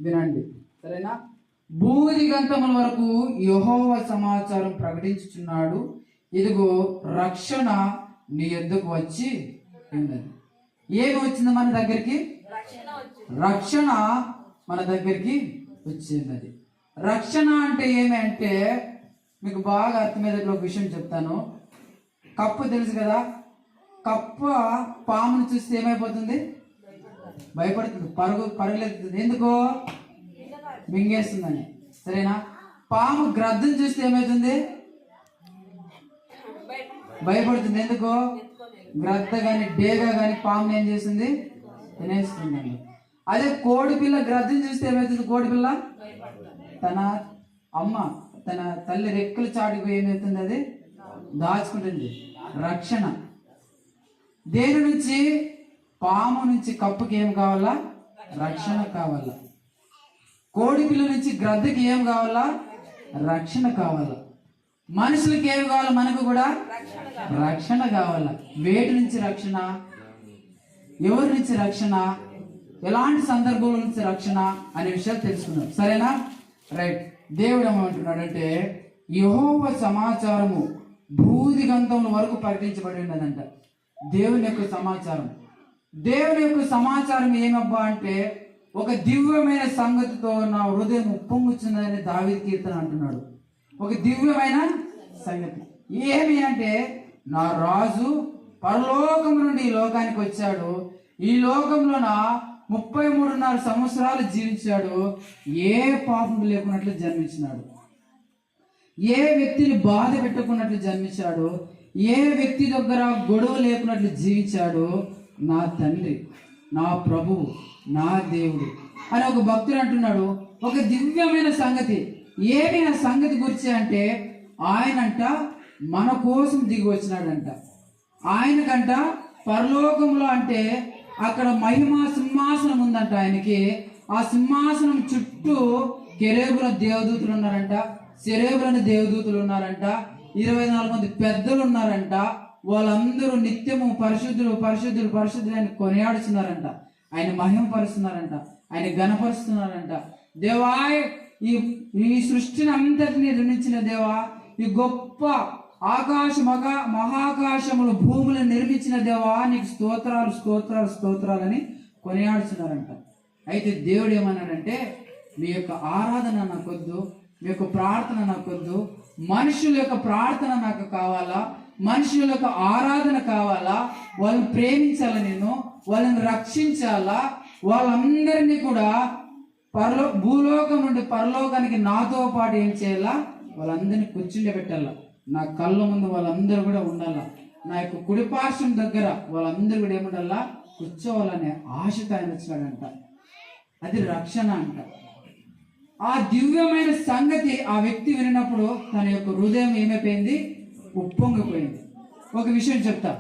వినండి, సరేనా? భూదిగంతముల వరకు యెహోవా సమాచారం ప్రకటించుచున్నాడు, ఇదిగో రక్షణ నీ యొద్దకు వచ్చి ఉన్నది. ఏమి వచ్చింది మన దగ్గరికి? రక్షణ మన దగ్గరికి వచ్చింది. రక్షణ అంటే ఏమి అంటే మీకు బాగా అర్థమయ్యేది ఒక విషయం చెప్తాను. కప్ప తెలుసు కదా, కప్ప పామును చూస్తే ఏమైపోతుంది? భయపడుతుంది, పరుగులెత్తుతుంది. ఎందుకో? మింగేస్తుందని, సరేనా? పాము గ్రద్దను చూస్తే ఏమవుతుంది? భయపడుతుంది. ఎందుకో? గ్రద్ద గాని డేగ గాని పాముని ఏం చేస్తుంది? తినేస్తుందండి. అదే కోడి పిల్ల గ్రద్దను చూస్తే ఏమవుతుంది? కోడి పిల్ల తన అమ్మ, తన తల్లి రెక్కలు చాటుకు ఏమవుతుంది? అది దాచుకుంటుంది. రక్షణ దేని నుంచి? పాము నుంచి కప్పుకి ఏం కావాలా? రక్షణ కావాలా. కోడి పిల్ల నుంచి గ్రద్దకి ఏం కావాలా? రక్షణ కావాలా. మనుషులకి ఏమి కావాలా? మనకు కూడా రక్షణ కావాలా. వేటి నుంచి రక్షణ? ఎవరి నుంచి రక్షణ? ఎలాంటి సందర్భాల నుంచి రక్షణ అనే విషయాలు తెలుసుకున్నాం, సరేనా? రైట్. దేవుడు ఏమంటున్నాడంటే యెహోవా సమాచారము భూదిగంతముల వరకు ప్రకటించబడి ఉన్నదంట. దేవుని యొక్క సమాచారం. దేవుని యొక్క సమాచారం ఏమబ్బా అంటే ఒక దివ్యమైన సంగతితో నా హృదయం ఉప్పొంగుచున్నదని దావీదు కీర్తన అంటున్నాడు. ఒక దివ్యమైన సంగతి ఏమి అంటే నా రాజు పరలోకం నుండి ఈ లోకానికి వచ్చాడు, ఈ లోకంలోన 33.5 సంవత్సరాలు జీవించాడు, ఏ పాపం లేకున్నట్లు జన్మించినాడు, ఏ వ్యక్తిని బాధ పెట్టుకున్నట్లు జన్మించాడు, ఏ వ్యక్తి దగ్గర గొడవ లేకున్నట్లు జీవించాడు. నా తండ్రి, నా ప్రభువు, నా దేవుడు అని ఒక భక్తుడు అంటున్నాడు. ఒక దివ్యమైన సంగతి. ఏమి ఆ సంగతి గురించి అంటే ఆయనంట మన కోసం దిగి వచ్చినాడంట. ఆయనకంట పరలోకంలో అంటే అక్కడ మహిమా సింహాసనం ఉందంట ఆయనకి. ఆ సింహాసనం చుట్టూ కెరూబుల దేవదూతలు ఉన్నారంట, సెరేబులైన దేవదూతలు ఉన్నారంట, 24 మంది పెద్దలు ఉన్నారంట. వాళ్ళందరూ నిత్యము పరిశుద్ధులు పరిశుద్ధులు పరిశుద్ధులు ఆయన కొనియాడుతున్నారంట, ఆయన మహిమపరుస్తున్నారంట, ఆయన ఘనపరుస్తున్నారంట. దేవా, ఈ సృష్టిని అంతటిని నిర్మించిన దేవా, ఈ గొప్ప మహాకాశములు భూములను నిర్మించిన దేవా, నీకు స్తోత్రాలు స్తోత్రాలు స్తోత్రాలని కొనియాడుతున్నారంట. అయితే దేవుడు ఏమన్నాడంటే మీ యొక్క ఆరాధన నాకొద్దు, మీ యొక్క ప్రార్థన నాకొద్దు, మనుషుల యొక్క ప్రార్థన నాకు కావాలా, మనుషుల యొక్క ఆరాధన కావాలా, వాళ్ళని ప్రేమించాలా, నేను వాళ్ళని రక్షించాలా, వాళ్ళందరినీ కూడా భూలోకం నుండి పరలోకానికి నాతో పాటు ఏం చేయాలా? వాళ్ళందరినీ కూర్చుండే పెట్టాలా, నా కళ్ళ ముందు వాళ్ళందరూ కూడా ఉండాలా, నా యొక్క కుడిపార్శ్వం దగ్గర వాళ్ళందరూ కూడా ఏముండాలా? కూర్చోవాలనే ఆశతో ఆయన వచ్చినాడంట. అది రక్షణ అంట. ఆ దివ్యమైన సంగతి ఆ వ్యక్తి విన్నప్పుడు తన యొక్క హృదయం ఏమైపోయింది? ఉప్పొంగిపోయింది. ఒక విషయం చెప్తా,